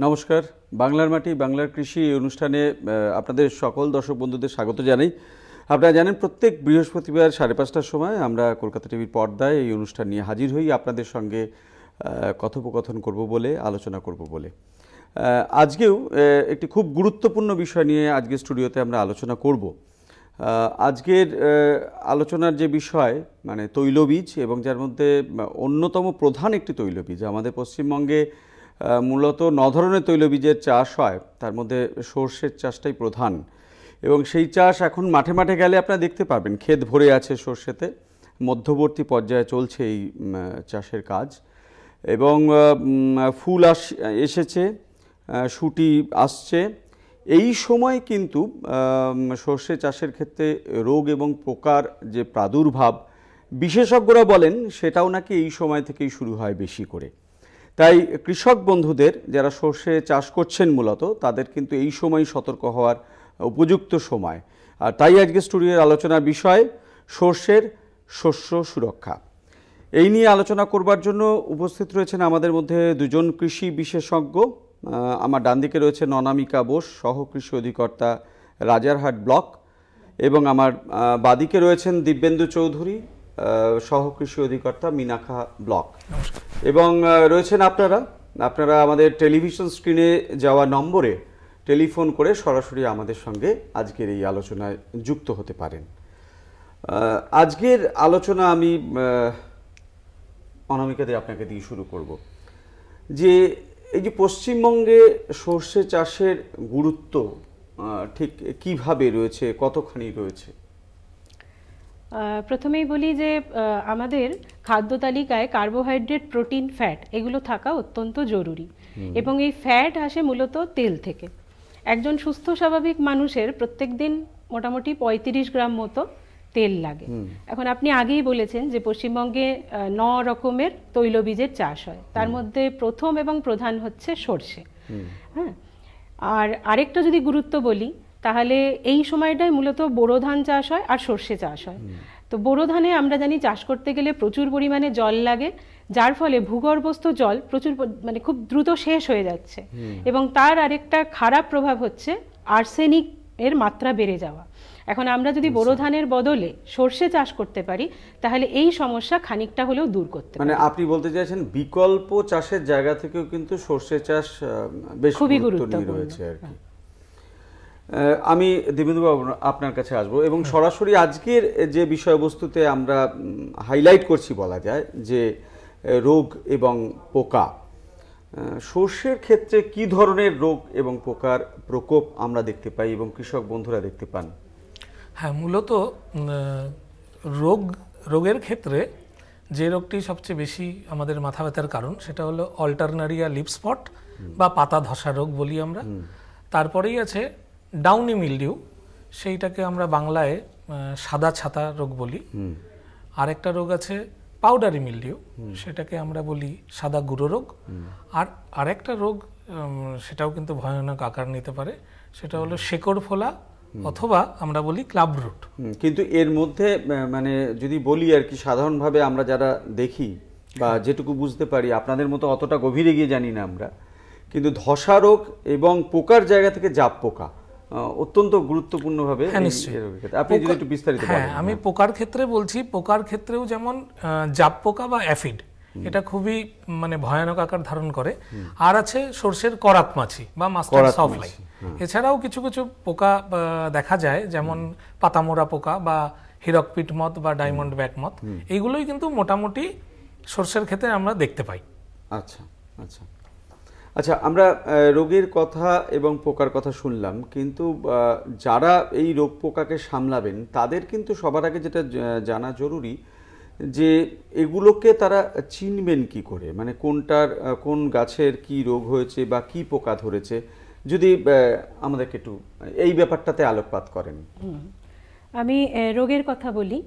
নমস্কার, বাংলার মাটি বাংলার কৃষি অনুষ্ঠানে আপনাদের সকল দর্শক বন্ধুদের স্বাগত জানাই। আপনারা জানেন প্রত্যেক বৃহস্পতিবার 5:30টার সময় আমরা কলকাতা টিভির পর্দায় এই অনুষ্ঠান নিয়ে হাজির হই, আপনাদের সঙ্গে কথোপকথন করব বলে, আলোচনা করব বলে। আজকেও একটি খুব গুরুত্বপূর্ণ বিষয় নিয়ে আজকে স্টুডিওতে আমরা আলোচনা করব। আজকের আলোচনার যে বিষয় মানে তৈলবীজ, এবং যার মধ্যে অন্যতম প্রধান একটি তৈলবীজ। আমাদের পশ্চিমবঙ্গে মূলত 9 ধরনের তৈলবীজের চাষ হয়, তার মধ্যে সর্ষের চাষটাই প্রধান, এবং সেই চাষ এখন মাঠে মাঠে গেলে আপনারা দেখতে পাবেন ক্ষেত ভরে আছে সর্ষেতে। মধ্যবর্তী পর্যায়ে চলছে এই চাষের কাজ, এবং ফুল এসেছে, শুটি আসছে। এই সময় কিন্তু সর্ষে চাষের ক্ষেত্রে রোগ এবং পোকার যে প্রাদুর্ভাব, বিশেষজ্ঞরা বলেন সেটাও নাকি এই সময় থেকেই শুরু হয় বেশি করে। তাই কৃষক বন্ধুদের যারা সর্ষে চাষ করছেন মূলত, তাদের কিন্তু এই সময় সতর্ক হওয়ার উপযুক্ত সময়। আর তাই আজকে স্টুডিওর আলোচনার বিষয় সর্ষের শস্য সুরক্ষা। এই নিয়ে আলোচনা করবার জন্য উপস্থিত রয়েছেন আমাদের মধ্যে দুজন কৃষি বিশেষজ্ঞ। আমার ডান দিকে রয়েছেন অনামিকা বোস, সহ কৃষি অধিকর্তা, রাজারহাট ব্লক, এবং আমার বাদিকে রয়েছেন দিব্যেন্দু চৌধুরী, সহ কৃষি অধিকর্তা, মিনাখা ব্লক। এবং রয়েছেন আপনারা আমাদের টেলিভিশন স্ক্রিনে যাওয়া নম্বরে টেলিফোন করে সরাসরি আমাদের সঙ্গে আজকের এই আলোচনায় যুক্ত হতে পারেন। আজকের আলোচনা আমি অনামিকা দিয়ে আপনাকে দিয়ে শুরু করব। যে এই যে পশ্চিমবঙ্গে সর্ষে চাষের গুরুত্ব ঠিক কিভাবে রয়েছে, কতখানি রয়েছে? প্রথমেই বলি যে আমাদের খাদ্য তালিকায় কার্বোহাইড্রেট, প্রোটিন, ফ্যাট এগুলো থাকা অত্যন্ত জরুরি, এবং এই ফ্যাট আসে মূলত তেল থেকে। একজন সুস্থ স্বাভাবিক মানুষের প্রত্যেক দিন মোটামুটি 35 গ্রাম মতো তেল লাগে। এখন আপনি আগেই বলেছেন যে পশ্চিমবঙ্গে 9 রকমের তৈলবীজের চাষ হয়, তার মধ্যে প্রথম এবং প্রধান হচ্ছে সর্ষে। হ্যাঁ, আর আরেকটা যদি গুরুত্ব বলি, তাহলে এই সময়টায় মূলত বোরো ধান চাষ হয় আর সর্ষে চাষ হয়। তো বোরো ধানে আমরা জানি চাষ করতে গেলে প্রচুর পরিমাণে জল লাগে, যার ফলে ভূগর্ভস্থ জল মানে খুব দ্রুত শেষ হয়ে যাচ্ছে, এবং তার আরেকটা খারাপ প্রভাব হচ্ছে আর্সেনিক এর মাত্রা বেড়ে যাওয়া। এখন আমরা যদি বোরো ধানের বদলে সর্ষে চাষ করতে পারি, তাহলে এই সমস্যা খানিকটা হলেও দূর করতে পারি। মানে আপনি বলতে চাইছেন বিকল্প চাষের জায়গা থেকেও কিন্তু সর্ষে চাষ বেশ খুবই গুরুত্বপূর্ণ রয়েছে আর কি। আমি দিবেন্দুবাবু আপনার কাছে আসবো, এবং সরাসরি আজকের যে বিষয়বস্তুতে আমরা হাইলাইট করছি বলা যায় যে রোগ এবং পোকা। সর্ষের ক্ষেত্রে কি ধরনের রোগ এবং পোকার প্রকোপ আমরা দেখতে পাই এবং কৃষক বন্ধুরা দেখতে পান? হ্যাঁ, মূলত রোগের ক্ষেত্রে যে রোগটি সবচেয়ে বেশি আমাদের মাথা ব্যথার কারণ, সেটা হলো অল্টারনারিয়া লিপ স্পট বা পাতা ধসা রোগ বলি আমরা। তারপরেই আছে ডাউনি মিলডিউ, সেইটাকে আমরা বাংলায় সাদা ছাতা রোগ বলি। আরেকটা রোগ আছে পাউডারি মিলডিউ, সেটাকে আমরা বলি সাদা গুঁড়ো রোগ। আর আরেকটা রোগ, সেটাও কিন্তু ভয়ানক আকার নিতে পারে, সেটা হলো শেকড় ফোলা অথবা আমরা বলি ক্লাব রুট। কিন্তু এর মধ্যে মানে যদি বলি আর কি, সাধারণভাবে আমরা যারা দেখি বা যেটুকু বুঝতে পারি, আপনাদের মতো অতটা গভীরে গিয়ে জানি না আমরা, কিন্তু ধসা রোগ এবং পোকার জায়গা থেকে জাপ পোকা অত্যন্ত গুরুত্বপূর্ণভাবে। আপনি যদি একটু বিস্তারিত বলেন। হ্যাঁ, আমি পোকার ক্ষেত্রে বলছি। পোকার ক্ষেত্রেও যেমন জাপ পোকা বা অ্যাফিড, এটা খুবই মানে ভয়ানক আকার ধারণ করে। আর আছে সর্ষের করাত মাছি বা মাস্টার সফলাই। এছাড়াও কিছু কিছু পোকা দেখা যায়, যেমন পাতামোড়া পোকা বা হিরকপিট মথ বা ডায়মন্ড ব্যাক মথ। এইগুলোই কিন্তু মোটামুটি সর্ষের ক্ষেত্রে আমরা দেখতে পাই। আচ্ছা আচ্ছা আচ্ছা, আমরা রোগের কথা এবং পোকার কথা শুনলাম, কিন্তু যারা এই রোগ পোকাকে সামলাবেন তাদের কিন্তু সবার আগে যেটা জানা জরুরি যে এগুলোকে তারা চিনবেন কি করে, মানে কোন গাছের কি রোগ হয়েছে বা কি পোকা ধরেছে, যদি আমাদেরকে একটু এই ব্যাপারটাতে আলোকপাত করেন। আমি রোগের কথা বলি।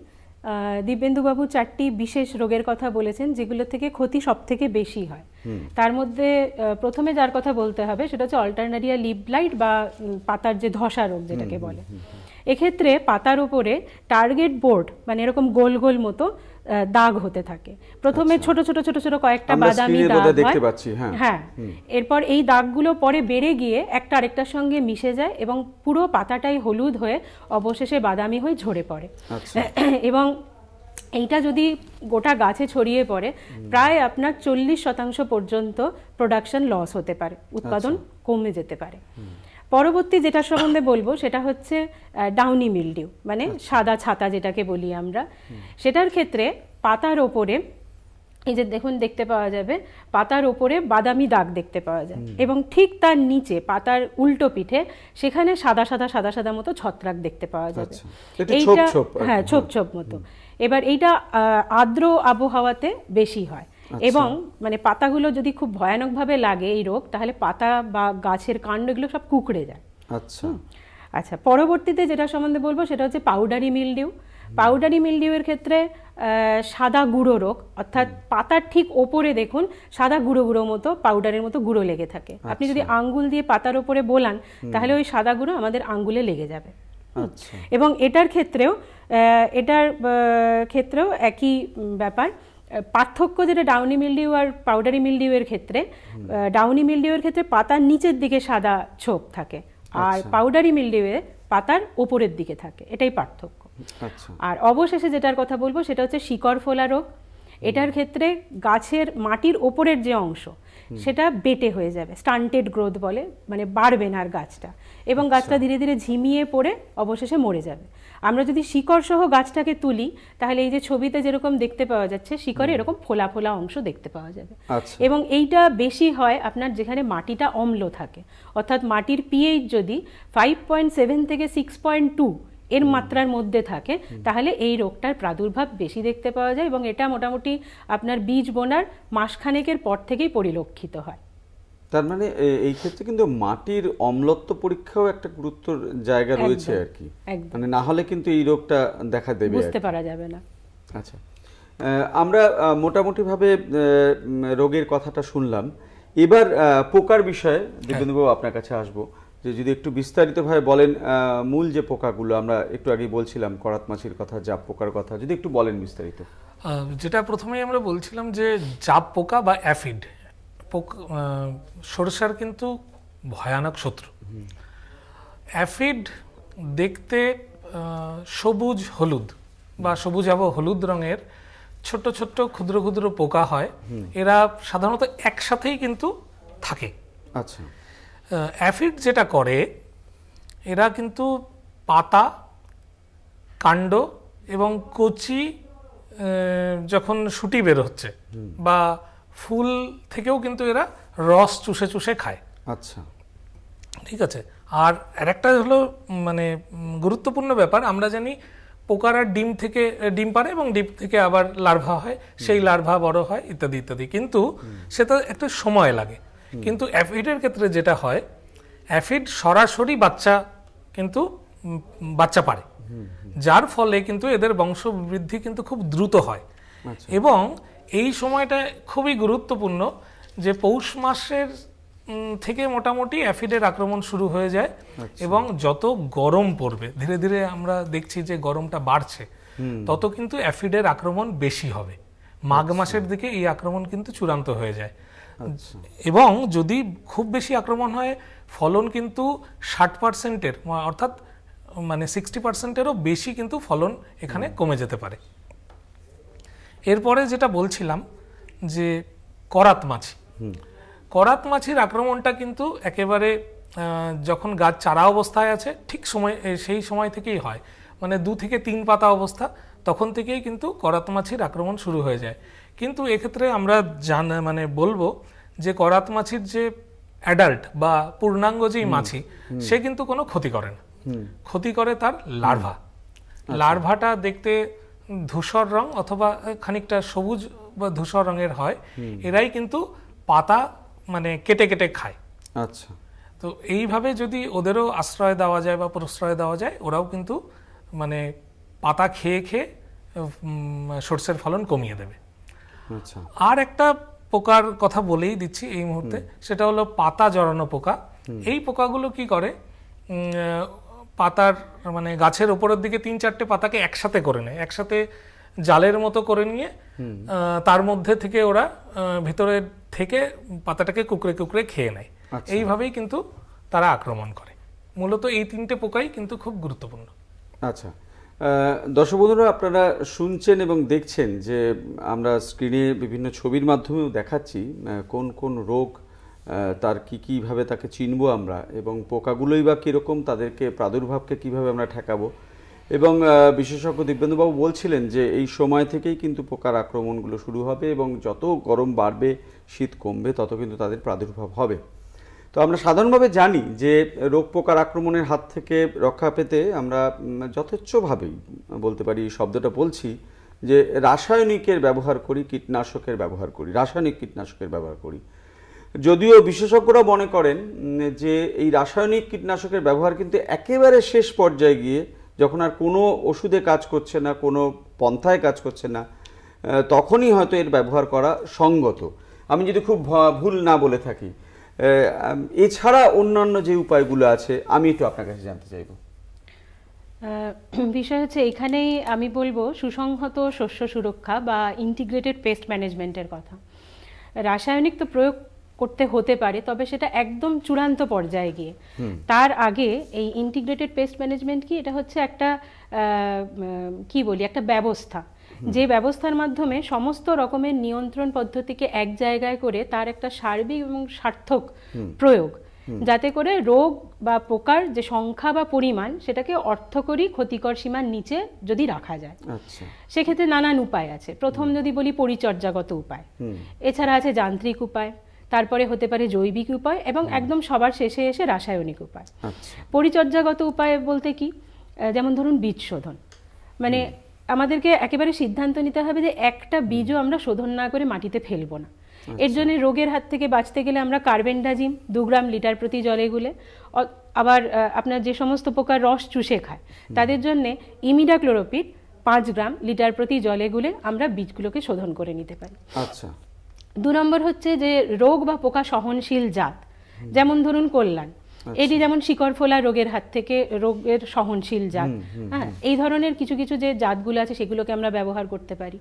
দিব্যেন্দুবাবু 4টি বিশেষ রোগের কথা বলেছেন, যেগুলো থেকে ক্ষতি সব থেকে বেশি হয়। তার মধ্যে প্রথমে যার কথা বলতে হবে সেটা হচ্ছে অল্টারনারিয়া লিভ ব্লাইট বা পাতার যে ধসা রোগ যেটাকে বলে। এক্ষেত্রে পাতার উপরে টার্গেট বোর্ড মানে এরকম গোল গোল মতো দাগ হতে থাকে। প্রথমে ছোট ছোট ছোট ছোট কয়েকটা বাদামি দাগ হয়, হ্যাঁ, এরপর এই দাগগুলো পরে বেড়ে গিয়ে একটা আরেকটার সঙ্গে মিশে যায় এবং পুরো পাতাটাই হলুদ হয়ে অবশেষে বাদামি হয়ে ঝরে পড়ে। এবং এইটা যদি গোটা গাছে ছড়িয়ে পড়ে প্রায় আপনার 40% পর্যন্ত প্রোডাকশন লস হতে পারে, উৎপাদন কমে যেতে পারে। পরবর্তী যেটা সম্বন্ধে বলবো সেটা হচ্ছে ডাউনি মিলডিউ মানে সাদা ছাতা যেটাকে বলি আমরা। সেটার ক্ষেত্রে পাতার ওপরে এই যে দেখুন দেখতে পাওয়া যাবে পাতার ওপরে বাদামি দাগ দেখতে পাওয়া যায় এবং ঠিক তার নিচে পাতার উল্টো পিঠে সেখানে সাদা সাদা সাদা সাদা মতো ছত্রাক দেখতে পাওয়া যাবে। এইটা হ্যাঁ ছোপ ছোপ মতো। এবার এইটা আর্দ্র আবহাওয়াতে বেশি হয় এবং মানে পাতাগুলো যদি খুব ভয়ানকভাবে লাগে এই রোগ তাহলে পাতা বা গাছের কাণ্ড এগুলো সব কুঁকড়ে যায়। আচ্ছা, পরবর্তীতে যেটা সম্বন্ধে বলবো সেটা হচ্ছে পাউডারি মিলডিউ। পাউডারি মিলডিউয়ের ক্ষেত্রে সাদা গুঁড়ো রোগ, অর্থাৎ পাতার ঠিক ওপরে দেখুন সাদা গুঁড়ো গুঁড়ো মতো পাউডারের মতো গুঁড়ো লেগে থাকে। আপনি যদি আঙ্গুল দিয়ে পাতার ওপরে বোলান তাহলে ওই সাদা গুঁড়ো আমাদের আঙ্গুলে লেগে যাবে। এবং এটার ক্ষেত্রেও একই ব্যাপার। পার্থক্য যেটা ডাউনি মিলডিউ আর পাউডারি মিলডিউয়ের ক্ষেত্রে, ডাউনি মিলডিউয়ের ক্ষেত্রে পাতার নিচের দিকে সাদা ছোপ থাকে আর পাউডারি মিলডিউয়ে পাতার ওপরের দিকে থাকে, এটাই পার্থক্য। আর অবশেষে যেটার কথা বলবো সেটা হচ্ছে শিকড় ফোলা রোগ। এটার ক্ষেত্রে গাছের মাটির ওপরের যে অংশ সেটা বেটে হয়ে যাবে, স্টান্টেড গ্রোথ বলে, মানে বাড়বে না আর গাছটা, এবং গাছটা ধীরে ধীরে ঝিমিয়ে পড়ে অবশেষে মরে যাবে। আমরা যদি শিকড় সহ গাছটাকে তুলি তাহলে এই যে ছবিতে যেরকম দেখতে পাওয়া যাচ্ছে শিকড়ে এরকম ফোলা ফোলা অংশ দেখতে পাওয়া যাবে। এবং এইটা বেশি হয় আপনার যেখানে মাটিটা অম্ল থাকে, অর্থাৎ মাটির পিএইচ যদি 5.7 থেকে 6.2 এর মাত্রার মধ্যে থাকে তাহলে এই রোগটার প্রাদুর্ভাব বেশি দেখতে পাওয়া যায় এবং এটা মোটামুটি আপনার বীজ বোনার মাসখানেকের পর থেকেই পরিলক্ষিত হয়। তার মানে এই ক্ষেত্রে কিন্তু মাটির অম্লত্ব পরীক্ষাও একটা গুরুত্বর জায়গা রয়েছে আর কি, মানে না হলে কিন্তু এই রোগটা দেখা দেবে, বুঝতে পারা যাবে না। আচ্ছা, আমরা মোটামুটিভাবে রোগের কথাটা শুনলাম। এবার পোকার বিষয়ে দিব্যেন্দুবাবু আপনার কাছে আসবো, যে যদি একটু বিস্তারিতভাবে বলেন মূল যে পোকাগুলো আমরা একটু আগেই বলছিলাম, করাত মাছির কথা, জাপ পোকার কথা, যদি একটু বলেন বিস্তারিত। যেটা প্রথমেই আমরা বলছিলাম যে জাপ পোকা বা অ্যাফিড সরষার কিন্তু ভয়ানক শত্রু। অ্যাফিড দেখতে সবুজ হলুদ বা সবুজাভ হলুদ রঙের ছোট্ট ছোট্ট ক্ষুদ্র ক্ষুদ্র পোকা হয়। এরা সাধারণত একসাথেই কিন্তু থাকে। আচ্ছা, অ্যাফিড যেটা করে এরা কিন্তু পাতা, কাণ্ড এবং কচি যখন শুটি বের হচ্ছে বা ফুল থেকেও কিন্তু এরা রস চুষে চুষে খায়। আচ্ছা, ঠিক আছে। আর আরেকটা হলো মানে গুরুত্বপূর্ণ ব্যাপার, আমরা জানি পোকারা ডিম পারে এবং ডিম থেকে আবার লার্ভা হয়, সেই লার্ভা বড় হয় ইত্যাদি ইত্যাদি, কিন্তু সেটা একটু সময় লাগে। কিন্তু অ্যাফিডের ক্ষেত্রে যেটা হয়, অ্যাফিড সরাসরি বাচ্চা পারে, যার ফলে কিন্তু এদের বংশবৃদ্ধি কিন্তু খুব দ্রুত হয়। এবং এই সময়টা খুবই গুরুত্বপূর্ণ যে পৌষ মাসের থেকে মোটামুটি অ্যাফিডের আক্রমণ শুরু হয়ে যায় এবং যত গরম পড়বে, ধীরে ধীরে আমরা দেখছি যে গরমটা বাড়ছে, তত কিন্তু অ্যাফিডের আক্রমণ বেশি হবে। মাঘ মাসের দিকে এই আক্রমণ কিন্তু চূড়ান্ত হয়ে যায়। এবং যদি খুব বেশি আক্রমণ হয় ফলন কিন্তু 60%-এর অর্থাৎ মানে 60%-এরও বেশি কিন্তু ফলন এখানে কমে যেতে পারে। এরপরে যেটা বলছিলাম যে করাত মাছি, করাত মাছির আক্রমণটা কিন্তু একেবারে যখন গাছ চারা অবস্থায় আছে ঠিক সেই সময় থেকেই হয়, মানে 2 থেকে 3 পাতা অবস্থা, তখন থেকেই কিন্তু করাত মাছির আক্রমণ শুরু হয়ে যায়। কিন্তু এক্ষেত্রে আমরা বলবো যে করাত মাছির যে অ্যাডাল্ট বা পূর্ণাঙ্গ যেই মাছি সে কিন্তু কোনো ক্ষতি করে না, ক্ষতি করে তার লার্ভা। লার্ভাটা দেখতে ধূসর রং অথবা খানিকটা সবুজ বা ধূসর রঙের হয়, এরাই কিন্তু পাতা মানে কেটে কেটে খায়। আচ্ছা, তো এইভাবে যদি ওদেরও আশ্রয় দেওয়া যায় বা প্রশ্রয় দেওয়া যায়, ওরাও কিন্তু মানে পাতা খেয়ে খেয়ে সরষের ফলন কমিয়ে দেবে। আচ্ছা, আর একটা পোকার কথা বলেই দিচ্ছি এই মুহূর্তে, সেটা হলো পাতা জড়ানো পোকা। এই পোকাগুলো কি করে, পাতার মানে গাছের উপরের দিকে 3-4টে পাতাকে একসাথে করে নেয়, একসাথে জালের মতো করে নিয়ে তার মধ্যে থেকে ওরা ভেতরে থেকে পাতাটাকে কুকড়ে কুকড়ে খেয়ে নেয়। এইভাবেই কিন্তু তারা আক্রমণ করে। মূলত এই 3টে পোকাই কিন্তু খুব গুরুত্বপূর্ণ। আচ্ছা, দর্শক বন্ধুরা, আপনারা শুনছেন এবং দেখছেন যে আমরা স্ক্রিনে বিভিন্ন ছবির মাধ্যমেও দেখাচ্ছি কোন কোন রোগ, তার কীভাবে তাকে চিনবো আমরা, এবং পোকাগুলোই বা কীরকম, তাদেরকে প্রাদুর্ভাবকে কিভাবে আমরা ঠেকাবো। এবং বিশেষজ্ঞ দিব্যেন্দুবাবু বলছিলেন যে এই সময় থেকেই কিন্তু পোকার আক্রমণগুলো শুরু হবে, এবং যত গরম বাড়বে, শীত কমবে, তত কিন্তু তাদের প্রাদুর্ভাব হবে। তো আমরা সাধারণভাবে জানি যে রোগ পোকার আক্রমণের হাত থেকে রক্ষা পেতে আমরা যথেচ্ছভাবেই বলতে পারি, শব্দটা বলছি, যে রাসায়নিকের ব্যবহার করি, কীটনাশকের ব্যবহার করি, রাসায়নিক কীটনাশকের ব্যবহার করি। যদিও বিশেষজ্ঞরা মনে করেন যে এই রাসায়নিক কীটনাশকের ব্যবহার কিন্তু একেবারে শেষ পর্যায়ে গিয়ে, যখন আর কোনো ওষুধে কাজ করছে না, কোনো পন্থায় কাজ করছে না, তখনই হয়তো এর ব্যবহার করা সঙ্গত, আমি যদি খুব ভুল না বলে থাকি। এছাড়া অন্যান্য যে উপায়গুলো আছে আমি একটু আপনার কাছে জানতে চাইব। বিষয় হচ্ছে এখানেই আমি বলবো সুসংহত শস্য সুরক্ষা বা ইন্টিগ্রেটেড পেস্ট ম্যানেজমেন্টের কথা। রাসায়নিক তো প্রয়োগ করতে হতে পারে, তবে সেটা একদম চূড়ান্ত পর্যায়ে গিয়ে। তার আগে এই ইন্টিগ্রেটেড পেস্ট ম্যানেজমেন্ট কি, এটা হচ্ছে একটা কি বলি, একটা ব্যবস্থা, যে ব্যবস্থার মাধ্যমে সমস্ত রকমের নিয়ন্ত্রণ পদ্ধতিকে এক জায়গায় করে তার একটা সার্বিক এবং সার্থক প্রয়োগ, যাতে করে রোগ বা পোকার যে সংখ্যা বা পরিমাণ সেটাকে অর্থকরী ক্ষতিকর সীমার নিচে যদি রাখা যায়। সেক্ষেত্রে নানান উপায় আছে। প্রথম যদি বলি পরিচর্যাগত উপায়, এছাড়া আছে যান্ত্রিক উপায়, তারপরে হতে পারে জৈবিক উপায়, এবং একদম সবার শেষে এসে রাসায়নিক উপায়। পরিচর্যাগত উপায় বলতে কি, যেমন ধরুন বীজ শোধন, মানে আমাদেরকে একেবারে সিদ্ধান্ত নিতে হবে যে একটা বীজও আমরা শোধন না করে মাটিতে ফেলবো না। এর জন্য রোগের হাত থেকে বাঁচতে গেলে আমরা কার্বেন্ডাজিম 2 গ্রাম লিটার প্রতি জলে গুলে, আবার আপনার যে সমস্ত পোকার রস চুষে খায় তাদের জন্য ইমিডাক্লোরোপিড 5 গ্রাম লিটার প্রতি জলে গুলে আমরা বীজগুলোকে শোধন করে নিতে পারি। আচ্ছা। 2 নম্বর হচ্ছে যে রোগ বা পোকা সহনশীল জাত, যেমন ধরুন কল্যাণ, এটি যেমন শিকড় ফোলা রোগের হাত থেকে রোগের সহনশীল জাত। হ্যাঁ, এই ধরনের কিছু কিছু যে জাতগুলো আছে সেগুলোকে আমরা ব্যবহার করতে পারি।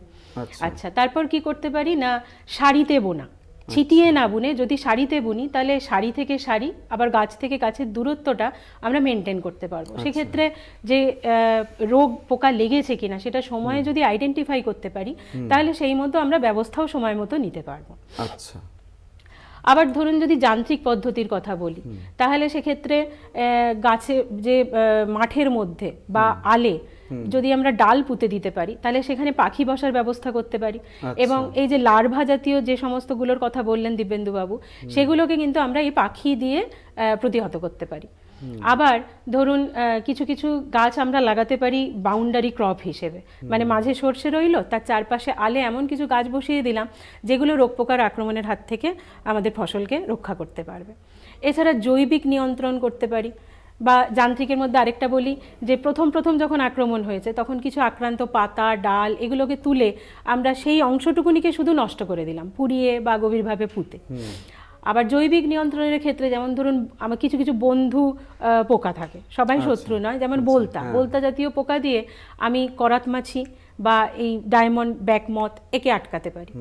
আচ্ছা, তারপর কি করতে পারি না, সারিতে বোনা, ছিটিয়ে না বুনে যদি সারিতে বুনি, তাহলে সারি থেকে সারি আবার গাছ থেকে গাছের দূরত্বটা আমরা মেনটেন করতে পারবো। সেক্ষেত্রে যে রোগ পোকা লেগেছে কিনা সেটা সময়ে যদি আইডেন্টিফাই করতে পারি, তাহলে সেই মতো আমরা ব্যবস্থাও সময় মতো নিতে পারবো। আচ্ছা। আবার ধরুন যদি যান্ত্রিক পদ্ধতির কথা বলি, তাহলে সেক্ষেত্রে গাছে যে মাঠের মধ্যে বা আলে যদি আমরা ডাল পুঁতে দিতে পারি, তাহলে সেখানে পাখি বসার ব্যবস্থা করতে পারি। এবং এই যে লার্ভা জাতীয় যে সমস্তগুলোর কথা বললেন দিব্যেন্দুবাবু, সেগুলোকে কিন্তু আমরা এই পাখি দিয়ে প্রতিহত করতে পারি। আবার ধরুন কিছু কিছু গাছ আমরা লাগাতে পারি বাউন্ডারি ক্রপ হিসেবে, মানে মাঝে সর্ষে রইলো, তার চারপাশে আলে এমন কিছু গাছ বসিয়ে দিলাম যেগুলো রোগ পোকার আক্রমণের হাত থেকে আমাদের ফসলকে রক্ষা করতে পারবে। এছাড়া জৈবিক নিয়ন্ত্রণ করতে পারি। বা যান্ত্রিকের মধ্যে আরেকটা বলি যে প্রথম যখন আক্রমণ হয়েছে তখন কিছু আক্রান্ত পাতা ডাল এগুলোকে তুলে আমরা সেই অংশটুকুনিকে শুধু নষ্ট করে দিলাম, পুড়িয়ে বা গভীরভাবে পুঁতে। আবার জৈবিক নিয়ন্ত্রণের ক্ষেত্রে যেমন ধরুন আমার কিছু কিছু বন্ধু পোকা থাকে, সবাই শত্রু নয়, যেমন বলতা জাতীয় পোকা দিয়ে আমি করাত মাছি বা এই ডায়মন্ড ব্যাকমথ একে আটকাতে পারি।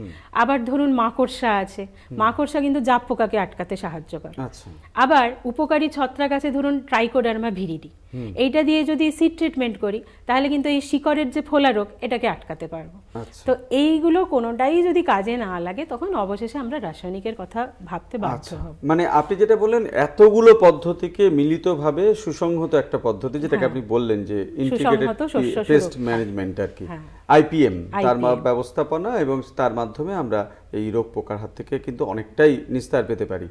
আবার ধরুন মাকড়সা আছে, মাকড়সা কিন্তু জাপ পোকাকে আটকাতে সাহায্য করে। আবার উপকারী ছত্রাক আছে ধরুন ট্রাইকোডার্মা ভিরিডি, এইটা দিয়ে যদি সিড ট্রিটমেন্ট করি তাহলে কিন্তু এই শিকড়ের যে ফোলা রোগ এটাকে আটকাতে পারবো। তো এইগুলো কোনোটাই যদি কাজে না লাগে তখন অবশেষে আমরা রাসায়নিকের কথা ভাবতে বাধ্য হব। মানে আপনি যেটা বললেন এতগুলো পদ্ধতিকে মিলিতভাবে সুসংহত একটা পদ্ধতি, যেটাকে আপনি বললেন যে ইন্টিগ্রেটেড পেস্ট ম্যানেজমেন্ট আর কি, আইপিএম, তার ব্যবস্থাপনা, এবং তার মাধ্যমে আমরা এই রোগ পোকার হাত থেকে কিন্তু অনেকটাই নিস্তার পেতে পারি।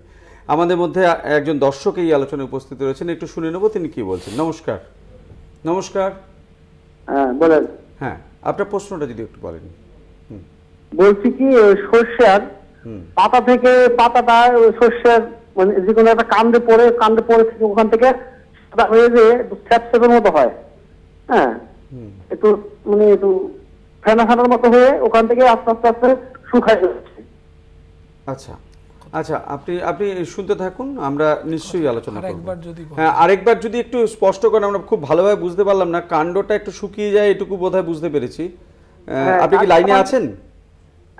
আমাদের মধ্যে একজন দর্শক এই আলোচনায় উপস্থিত রয়েছেন, একটু শুনে নেব তিনি কি বলছেন। নমস্কার। নমস্কার। হ্যাঁ বলেন। হ্যাঁ, আপনার প্রশ্নটা যদি একটু বলেন। বলছি কি সর্ষের পাতা থেকে পাতাটা সর্ষের মানে যে কোনো একটা কাণ্ডে পড়ে থেকে ওখান থেকে সাদা হয়ে যে স্যাপসেপের মতো হয়, হ্যাঁ একটু মানে একটু ফেনা ফেনার মতো হয়ে ওখান থেকে আস্তে আস্তে আস্তে শুকায় যাচ্ছে। আচ্ছা আচ্ছা, আপনি আপনি শুনতে থাকুন, আমরা নিশ্চয়ই আলোচনা করব। আরেকবার যদি হ্যাঁ, আরেকবার যদি একটু স্পষ্ট করেন, আমরা খুব ভালোভাবে বুঝতে পারলাম না, কাণ্ডটা একটু শুকিয়ে যায় এটুকু বোধহয় বুঝতে পেরেছি। আপনি কি লাইনে আছেন?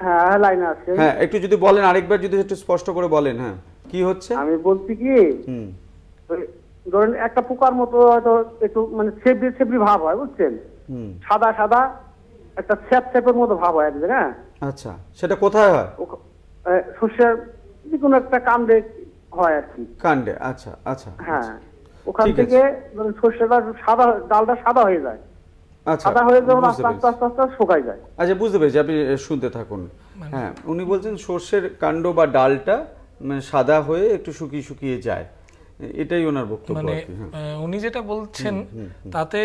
হ্যাঁ, লাইনে আছে। হ্যাঁ, একটু যদি বলেন, আরেকবার যদি একটু স্পষ্ট করে বলেন। হ্যাঁ, কি হচ্ছে? আমি বলছি কি, ধরেন একটা পোকার মতো হয়তো একটু মানে ছেবড়ি ছেবড়ি ভাব হয়, বুঝছেন, সাদা সাদা একটা স্যাপের মতো ভাব হয় এক জায়গায়। আচ্ছা, সেটা কোথায় হয়? শস্যের যে কোনো একটা কাণ্ডে হয় আর কি। কাণ্ডে? আচ্ছা আচ্ছা, হ্যাঁ, ওখান থেকে শস্যটা সাদা, ডালটা সাদা হয়ে যায়। আচ্ছা, সাদা হয়ে যাওয়ার আস্তে আস্তে আস্তে আস্তে শুকায় যায়। আচ্ছা, বুঝতে পেরেছি, আপনি শুনতে থাকুন। হ্যাঁ, উনি বলছেন সর্ষের কাণ্ড বা ডালটা মানে সাদা হয়ে একটু শুকিয়ে শুকিয়ে যায়, এটাই ওনার বক্তব্য। মানে উনি যেটা বলছেন তাতে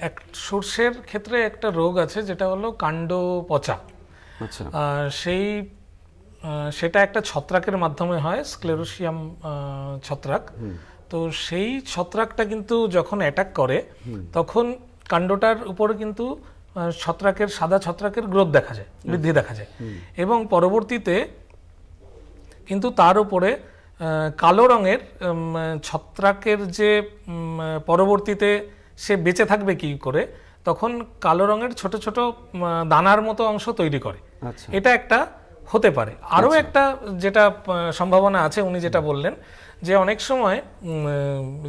এক সর্ষের ক্ষেত্রে একটা রোগ আছে যেটা হলো কাণ্ড পচা। আচ্ছা, সেটা একটা ছত্রাকের মাধ্যমে হয়, স্ক্লেরোসিয়াম ছত্রাক। তো সেই ছত্রাকটা কিন্তু যখন অ্যাটাক করে তখন কাণ্ডটার উপরে কিন্তু সাদা ছত্রাকের গ্রোথ দেখা যায়, বৃদ্ধি দেখা যায়, এবং পরবর্তীতে কিন্তু তার উপরে কালো রঙের ছত্রাকের যে পরবর্তীতে সে বেঁচে থাকবে কি করে, তখন কালো রঙের ছোট ছোট দানার মতো অংশ তৈরি করে। এটা একটা হতে পারে। আরও একটা যেটা সম্ভাবনা আছে, উনি যেটা বললেন যে অনেক সময়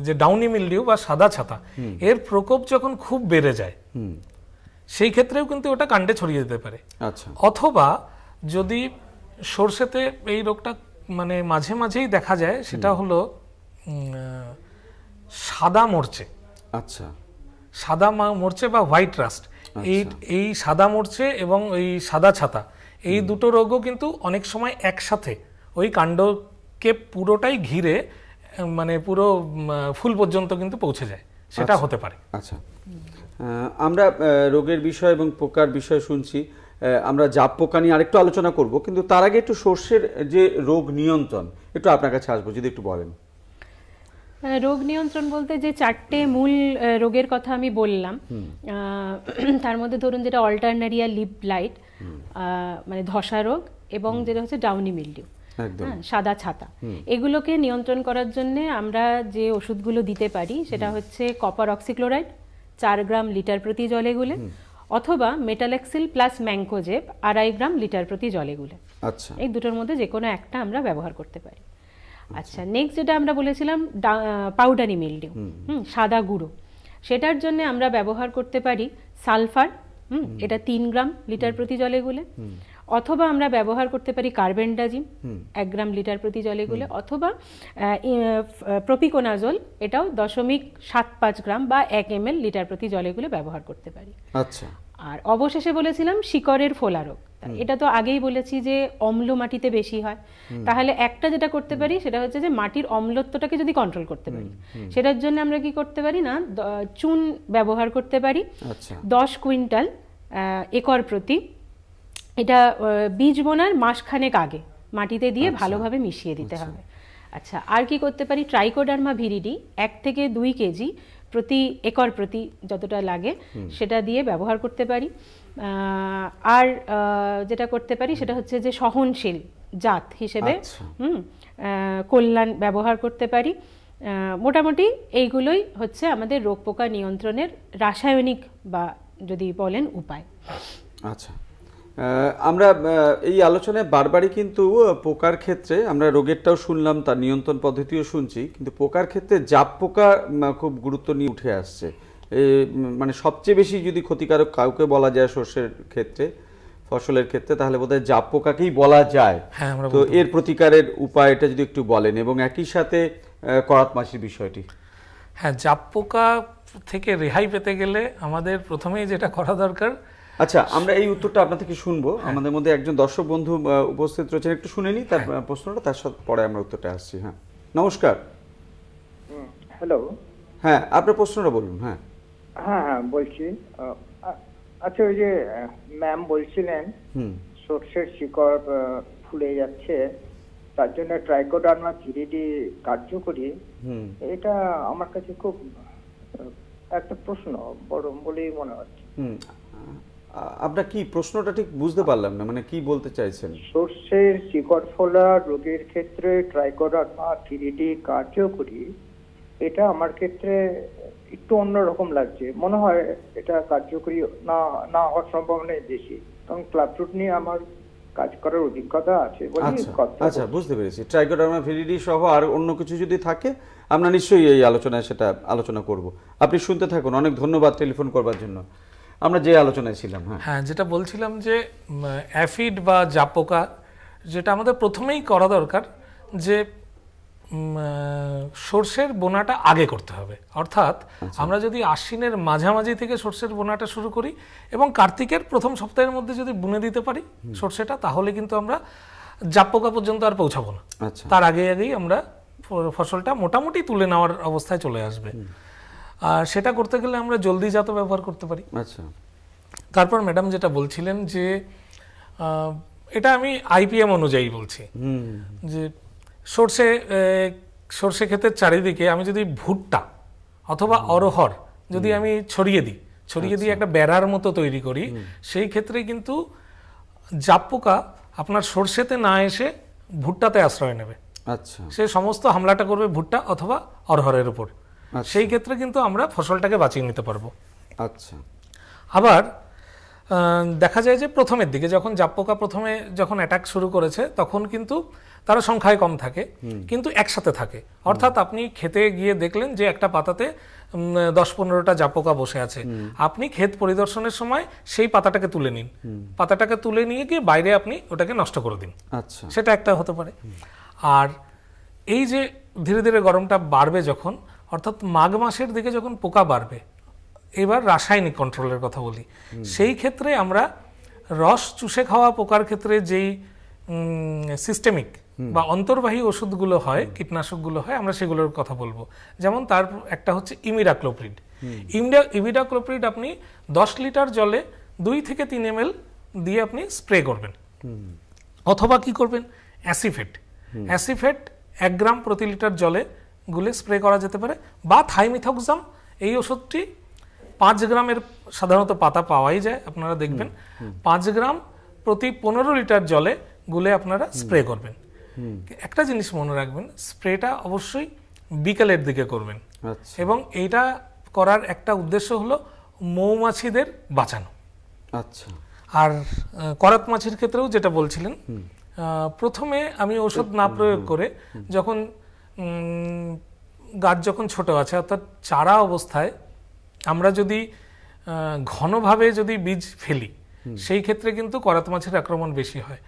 যে ডাউনি মিলডিউ বা সাদা ছাতা, এর প্রকোপ যখন খুব বেড়ে যায় সেই ক্ষেত্রেও কিন্তু ওটা কাণ্ডে ছড়িয়ে যেতে পারে। অথবা যদি সরষেতে এই রোগটা মানে মাঝে মাঝেই দেখা যায়, সেটা হলো সাদা মরচে। আচ্ছা, সাদা মরচে বা হোয়াইট রাস্ট, এই সাদা মরচে এবং এই সাদা ছাতা, এই দুটো রোগও কিন্তু অনেক সময় একসাথে ওই কাণ্ডকে পুরোটাই ঘিরে মানে পুরো ফুল পর্যন্ত কিন্তু পৌঁছে যায়, সেটা হতে পারে। আচ্ছা, আমরা রোগের বিষয় এবং পোকার বিষয় শুনছি, আমরা জাপ পোকা নিয়ে আরেকটু আলোচনা করব, কিন্তু তার আগে একটু সর্ষের যে রোগ নিয়ন্ত্রণ একটু আপনার কাছে আসবো, যদি একটু বলেন। রোগ নিয়ন্ত্রণ বলতে যে 4টে মূল রোগের কথা আমি বললাম, তার মধ্যে ধরুন যেটা অল্টারনারিয়া লিপ ব্লাইট মানে ধসা রোগ, এবং যেটা হচ্ছে ডাউনি মিলডিউ, সাদা ছাতা, এগুলোকে নিয়ন্ত্রণ করার জন্য আমরা যে ওষুধগুলো দিতে পারি সেটা হচ্ছে কপার অক্সিক্লোরাইড 4 গ্রাম লিটার প্রতি জলে গুলে, অথবা মেটালেক্সিল প্লাস ম্যাঙ্কোজেব 2.5 গ্রাম লিটার প্রতি জলে গুলে। আচ্ছা, এই দুটোর মধ্যে যে কোনো একটা আমরা ব্যবহার করতে পারি। আচ্ছা, নেক্সট যেটা আমরা বলেছিলাম পাউডারি মিলডিউ, সাদা গুঁড়ো, সেটার জন্য আমরা ব্যবহার করতে পারি সালফার, এটা 3 গ্রাম লিটার প্রতি জলে গুলে, অথবা আমরা ব্যবহার করতে পারি কার্বেন্ডাজিম 1 গ্রাম লিটার প্রতি জলে গুলে, অথবা প্রোপিকোনাজোল, এটাও 0.75 গ্রাম বা 1 ml লিটার প্রতি জলে গুলে ব্যবহার করতে পারি। আচ্ছা, আর অবশেষে বলেছিলাম শিকড়ের ফোলা রোগ, এটা তো আগেই বলেছি যে অম্ল মাটিতে বেশি হয়, তাহলে একটা যেটা করতে পারি সেটা হচ্ছে যে মাটির অম্লত্বটাকে যদি কন্ট্রোল করতে পারি, সেটার জন্য আমরা কি করতে পারি না, চুন ব্যবহার করতে পারি 10 কুইন্টাল একর প্রতি। এটা বীজ বোনার মাসখানেক আগে মাটিতে দিয়ে ভালোভাবে মিশিয়ে দিতে হবে। আচ্ছা, আর কি করতে পারি, ট্রাইকোডার্মা ভিরিডি 1 থেকে 2 কেজি প্রতি একর প্রতি যতটা লাগে সেটা দিয়ে ব্যবহার করতে পারি। আর যেটা করতে পারি সেটা হচ্ছে যে সহনশীল জাত হিসেবে কল্যাণ ব্যবহার করতে পারি। মোটামুটি এইগুলোই হচ্ছে আমাদের রোগ পোকা নিয়ন্ত্রণের রাসায়নিক বা যদি বলেন উপায়। আচ্ছা, আমরা এই আলোচনায় বারবারই কিন্তু পোকার ক্ষেত্রে আমরা রোগেরটাও শুনলাম, তার নিয়ন্ত্রণ পদ্ধতিও শুনছি, কিন্তু পোকার ক্ষেত্রে জাপ পোকা খুব গুরুত্ব নিয়ে উঠে আসছে। মানে সবচেয়ে বেশি যদি ক্ষতিকারক কাউকে বলা যায় সর্ষের ক্ষেত্রে, ফসলের ক্ষেত্রে, তাহলে বোধহয় জাপ পোকাকেই বলা যায়। তো এর প্রতিকারের উপায় এটা যদি একটু বলেন, এবং একই সাথে করাত মাছির বিষয়টি। হ্যাঁ, জাপ পোকা থেকে রেহাই পেতে গেলে আমাদের প্রথমেই যেটা করা দরকার। আচ্ছা, আমরা এই উত্তরটা আপনার থেকে শুনবো। আমাদের মধ্যে একজন দর্শক বন্ধু উপস্থিত রয়েছেন, একটু শুনে নিই তার প্রশ্নটা, তার সাথে পরে আমরা উত্তরটা আসছি। হ্যাঁ, নমস্কার। হ্যালো। হ্যাঁ, আপনার প্রশ্নটা বলুন। হ্যাঁ হ্যাঁ হ্যাঁ বলছি। আচ্ছা, ওই যে ম্যাম বলছিলেন সর্ষের শিকড় ফুলে যাচ্ছে, তার জন্য ট্রাইকোডার্মা ভিরিডি কার্যকরী, এটা আমার কাছে খুব একটা প্রশ্ন বড় বলেই মনে হচ্ছে। আপনার কি প্রশ্নটা ঠিক বুঝতে পারলাম না, মানে কি বলতে চাইছেন? সর্ষের শিকড় ফোলা রোগের ক্ষেত্রে ট্রাইকোডার্মা থ্রিডি কার্যকরী, এটা আমার ক্ষেত্রে একটু অন্যরকম লাগছে। মনে হয় এটা কার্যকরী না হওয়ার সম্ভাবনাই বেশি, কারণ ক্লাবরুট নিয়ে আমার কাজ করার অভিজ্ঞতা আছে। আচ্ছা, বুঝতে পেরেছি। ট্রাইকোডার্মা ভিরিডি সহ আর অন্য কিছু যদি থাকে আমরা নিশ্চয়ই এই আলোচনায় সেটা আলোচনা করব। আপনি শুনতে থাকুন। অনেক ধন্যবাদ টেলিফোন করবার জন্য। আমরা যে আলোচনায় ছিলাম, হ্যাঁ, যেটা বলছিলাম যে অ্যাফিড বা জাপোকা, যেটা আমাদের প্রথমেই করা দরকার যে সর্ষের বোনাটা আগে করতে হবে। অর্থাৎ আমরা যদি আশ্বিনের মাঝামাঝি থেকে সর্ষের বোনাটা শুরু করি এবং কার্তিকের প্রথম সপ্তাহের মধ্যে যদি বুনে দিতে পারি সর্ষেটা, তাহলে কিন্তু আমরা জাপোকা পর্যন্ত আর পৌঁছাবো না। তার আগেই আমরা ফসলটা মোটামুটি তুলে নেওয়ার অবস্থায় চলে আসবে। আর সেটা করতে গেলে আমরা জলদি জাত ব্যবহার করতে পারি। তারপর ম্যাডাম যেটা বলছিলেন যে এটা আমি আইপিএম অনুযায়ী বলছি, যে সর্ষে ক্ষেতের চারিদিকে আমি যদি ভুট্টা অথবা অরহর যদি আমি ছড়িয়ে দিই একটা বেড়ার মতো তৈরি করি, সেই ক্ষেত্রে কিন্তু জাপ পোকা আপনার সর্ষেতে না এসে ভুট্টাতে আশ্রয় নেবে। সে সমস্ত হামলাটা করবে ভুট্টা অথবা অরহরের উপর। সেই ক্ষেত্রে কিন্তু আমরা ফসলটাকে বাঁচিয়ে নিতে পারবো। আবার দেখা যায় যে প্রথমের দিকে যখন জাপ পোকা প্রথমে যখন অ্যাটাক শুরু করেছে তখন কিন্তু তারা সংখ্যায় কম থাকে, কিন্তু একসাথে থাকে। অর্থাৎ আপনি খেতে গিয়ে দেখলেন যে একটা পাতাতে 10-15টা জাপ পোকা বসে আছে, আপনি ক্ষেত পরিদর্শনের সময় সেই পাতাটাকে তুলে নিন, পাতাটাকে তুলে নিয়ে গিয়ে বাইরে আপনি ওটাকে নষ্ট করে দিন। সেটা একটা হতে পারে। আর এই যে ধীরে ধীরে গরমটা বাড়বে যখন, অর্থাৎ মাঘ মাসের দিকে যখন পোকা বাড়বে, এবার রাসায়নিক কন্ট্রোলের কথা বলি, সেই ক্ষেত্রে আমরা রস চুষে খাওয়া পোকার ক্ষেত্রে যেই সিস্টেমিক বা অন্তর্বাহী ওষুধগুলো হয়, কীটনাশকগুলো হয়, আমরা সেগুলোর কথা বলবো। যেমন তার একটা হচ্ছে ইমিডাক্লোপ্রিড। ইমিডাক্লোপ্রিড আপনি 10 লিটার জলে 2 থেকে 3 ml দিয়ে আপনি স্প্রে করবেন। অথবা কি করবেন, অ্যাসিফেট 1 গ্রাম প্রতি লিটার জলে গুলে স্প্রে করা যেতে পারে। বা থাইমিথক্সাম, এই ওষুধটি 5 গ্রামের সাধারণত পাতা পাওয়াই যায়, আপনারা দেখবেন 5 গ্রাম প্রতি 15 লিটার জলে গুলে আপনারা স্প্রে করবেন। একটা জিনিস মনে রাখবেন, স্প্রেটা অবশ্যই বিকেলের দিকে করবেন। এবং এইটা করার একটা উদ্দেশ্য হলো মৌমাছিদের বাঁচানো। আর করাত মাছির ক্ষেত্রেও যেটা বলছিলেন, প্রথমে আমি ওষুধ না প্রয়োগ করে যখন গাছ যখন ছোট আছে, অর্থাৎ চারা অবস্থায় আমরা যদি ঘনভাবে যদি বীজ ফেলি, সেই ক্ষেত্রে কিন্তু করাত মাছির আক্রমণ বেশি হয়।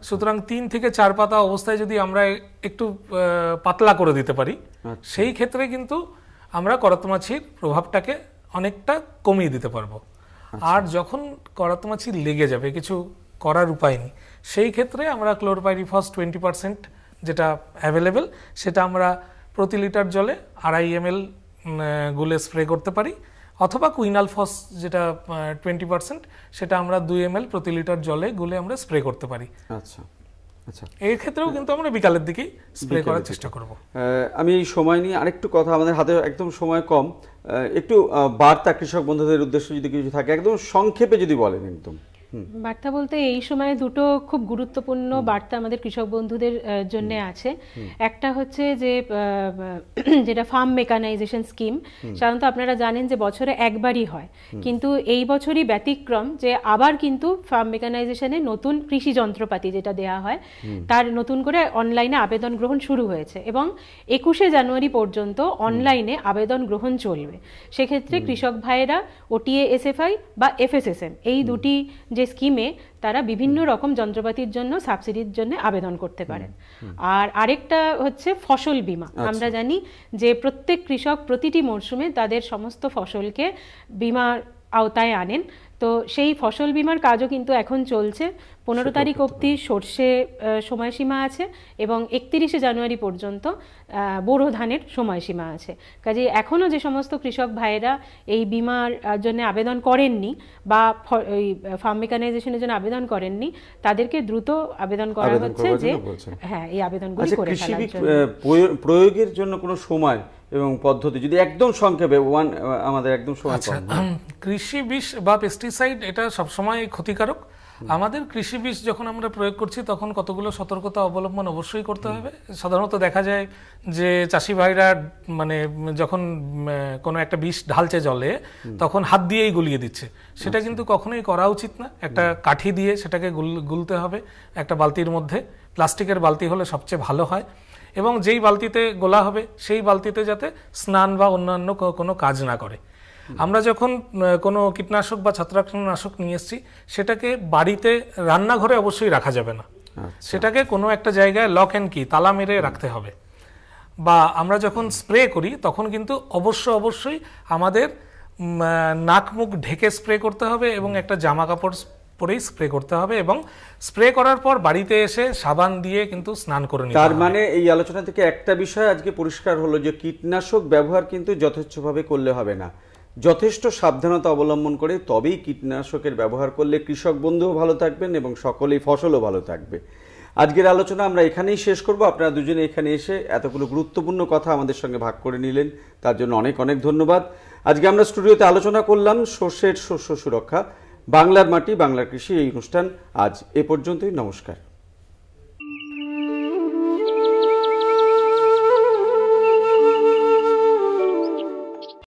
সুতরাং 3 থেকে 4 পাতা অবস্থায় যদি আমরা একটু পাতলা করে দিতে পারি, সেই ক্ষেত্রে কিন্তু আমরা করাত মাছির প্রভাবটাকে অনেকটা কমিয়ে দিতে পারবো। আর যখন করাত মাছি লেগে যাবে, কিছু করার উপায় নেই, সেই ক্ষেত্রে আমরা ক্লোরপাইরিফস 20% যেটা অ্যাভেলেবেল, সেটা আমরা প্রতি লিটার জলে 2.5 ml গুলে স্প্রে করতে পারি। অথবা কুইনালফস যেটা 20%, সেটা আমরা 2 ml প্রতি লিটার জলে গুলে আমরা স্প্রে করতে পারি। এই ক্ষেত্রেও কিন্তু আমরা বিকালের দিকেই স্প্রে করার চেষ্টা করব। আমি এই সময় নিয়ে আরেকটু কথা, আমাদের হাতে একদম সময় কম, একটু বার্তা কৃষক বন্ধুদের উদ্দেশ্যে যদি কিছু থাকে একদম সংক্ষেপে যদি বলেন। একদম বার্তা বলতে এই সময়ে দুটো খুব গুরুত্বপূর্ণ বার্তা আমাদের কৃষক বন্ধুদের জন্য আছে। একটা হচ্ছে যে যেটা ফার্ম মেকানাইজেশন স্কিম, সাধারণত আপনারা জানেন যে বছরে একবারই হয়, কিন্তু এই বছরই ব্যতিক্রম যে আবার কিন্তু ফার্ম মেকানাইজেশনে নতুন কৃষি যন্ত্রপাতি যেটা দেয়া হয়, তার নতুন করে অনলাইনে আবেদন গ্রহণ শুরু হয়েছে এবং 21শে জানুয়ারি পর্যন্ত অনলাইনে আবেদন গ্রহণ চলবে। সেক্ষেত্রে কৃষক ভাইয়েরা ওটিএ এসএফআই বা এফএসএসএম এই দুটি যে স্কিমে তারা বিভিন্ন রকম যন্ত্রপাতির জন্য সাবসিডির জন্য আবেদন করতে পারেন। আর আরেকটা হচ্ছে ফসল বীমা। আমরা জানি যে প্রত্যেক কৃষক প্রতিটি মরশুমে তাদের সমস্ত ফসলকে বীমার আওতায় আনেন, তো সেই ফসল বীমার কাজও কিন্তু এখন চলছে। 15 তারিখ অবধি সর্ষে সময়সীমা আছে এবং 31শে জানুয়ারি পর্যন্ত বোরো ধানের সময়সীমা আছে। কাজে এখনও যে সমস্ত কৃষক ভাইয়েরা এই বীমার জন্য আবেদন করেননি বা এই ফার্ম মেকানাইজেশনের জন্য আবেদন করেননি, তাদেরকে দ্রুত আবেদন করা হচ্ছে যে হ্যাঁ এই আবেদনগুলি করে ফেলার জন্য। প্রয়োগের জন্য কোনো সময় এবং পদ্ধতি যদি একদম সংক্ষেপে আমাদের একদম সময় আচ্ছা, কম। কৃষি বিষ বা পেস্টিসাইড এটা সবসময় ক্ষতিকারক। আমাদের কৃষি বিষ যখন আমরা প্রয়োগ করছি তখন কতগুলো সতর্কতা অবলম্বন অবশ্যই করতে হবে। সাধারণত দেখা যায় যে চাষি ভাইরা মানে যখন কোনো একটা বিষ ঢালছে জলে তখন হাত দিয়েই গুলিয়ে দিচ্ছে, সেটা কিন্তু কখনোই করা উচিত না। একটা কাঠি দিয়ে সেটাকে গুলতে হবে একটা বালতির মধ্যে, প্লাস্টিকের বালতি হলে সবচেয়ে ভালো হয়, এবং যেই বালতিতে গোলা হবে সেই বালতিতে যাতে স্নান বা অন্যান্য কোনো কাজ না করে। আমরা যখন কোনো কীটনাশক বা ছত্রাকনাশক নিয়ে এসেছি সেটাকে বাড়িতে রান্নাঘরে অবশ্যই রাখা যাবে না, সেটাকে কোনো একটা জায়গায় লক অ্যান্ড কি তালা মেরে রাখতে হবে। বা আমরা যখন স্প্রে করি তখন কিন্তু অবশ্যই আমাদের নাক মুখ ঢেকে স্প্রে করতে হবে এবং একটা জামা কাপড় পরেই স্প্রে করতে হবে, এবং স্প্রে করার পর বাড়িতে এসে সাবান দিয়ে কিন্তু স্নান করে নিতে হবে। তার মানে এই আলোচনা থেকে একটা বিষয় আজকে পরিষ্কার হলো যে কীটনাশক ব্যবহার কিন্তু যথেচ্ছভাবে করলে হবে না, যথেষ্ট সাবধানতা অবলম্বন করে তবেই কীটনাশকের ব্যবহার করলে কৃষক বন্ধুও ভালো থাকবেন এবং সকলেই ফসলও ভালো থাকবে। আজকের আলোচনা আমরা এখানেই শেষ করব। আপনারা দুজনে এখানে এসে এতগুলো গুরুত্বপূর্ণ কথা আমাদের সঙ্গে ভাগ করে নিলেন, তার জন্য অনেক অনেক ধন্যবাদ। আজকে আমরা স্টুডিওতে আলোচনা করলাম শস্যের শস্য সুরক্ষা, বাংলার মাটি বাংলার কৃষি। এই অনুষ্ঠান আজ এ পর্যন্তই। নমস্কার।